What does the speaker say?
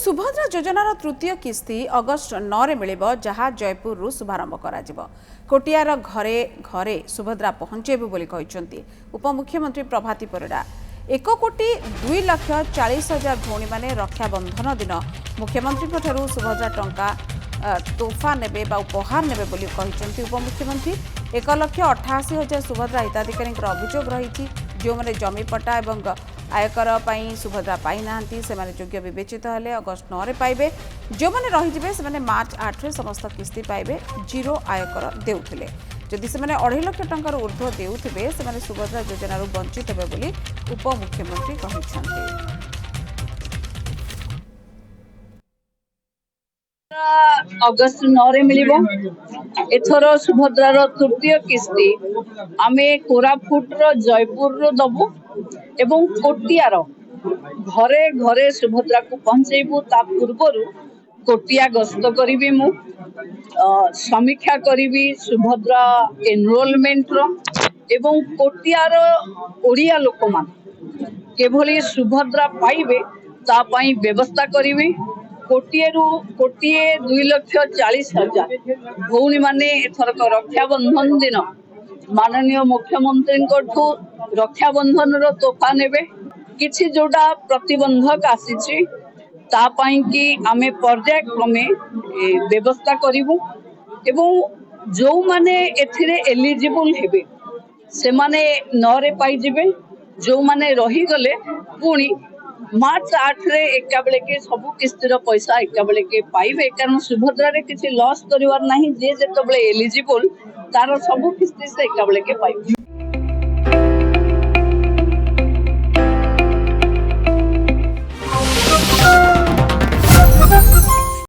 सुभद्रा योजनार तृतीय किस्ती अगस्ट 9 रे मिलिबो जहाँ जयपुर रु शुभारंभ कराजिबो। कोटियार घरे घरे सुभद्रा पहुंचेबो बोली कहिसंती उपमुख्यमंत्री प्रभाती परिडा। 1,02,40,000 भौणी माने रक्षाबंधन दिन मुख्यमंत्री ठारू सुभद्रा टंका तोहफा नेबे बा उपहार नेबे बोली कहिसंती उपमुख्यमंत्री। 1,88,000 सुभद्रा हिताधिकारी अभियोग रही जो मैंने जमीपट्टा एवं आयकर सुभद्रा पाई नांती से योग्य विवेचित हेले अगस्ट 9 रे पाइबे। जो मैंने रही से मार्च 8 रे समस्त किस्ती पाइबे। जीरो आयकर देउथिले जदि से 2.5 लाख टंकार ऊर्ध्व देउथिबे से सुभद्रा योजना वंचित हेबे बोली उपमुख्यमंत्री कहिसंती। अगस्ट 9 रे मिलिबो। एथर सुभद्रार तृतीय किस्ती आमे कोरापुट जयपुर दबु एवं कोटियार घरे घरे सुभद्रा को पहुंचेबू। ता पूर्वर कोटिया गस्त करी मु समीक्षा करी सुभद्रा एनरोलमेंट एवं कोटियार ओडिया लोक मान केभली सुभद्रा पाइबे ता पई व्यवस्था करी। कोटिए 2,40,000 भौणी माने एथरक रक्षाबंधन दिन माननीय मुख्यमंत्री रक्षाबंधन तोहफा नेबे। किछि जोटा प्रतिबंधक आसीछि ता पई कि आमे पर्यायक्रमे व्यवस्था करिवु एवं जो माने एथिरे एलिजिबल हेबे से माने 9 रे पाई जिबे। जो माने रही गले पुणी मार्च 8 रे एका बेले के सब किस्तीर पैसा एका बेले के पाइबे। कारण सुभद्रा रे किछि लॉस करिवार नाही जे जेतबेले एलिजिबल तार सब किस्ती से एका बेले के पाइबे।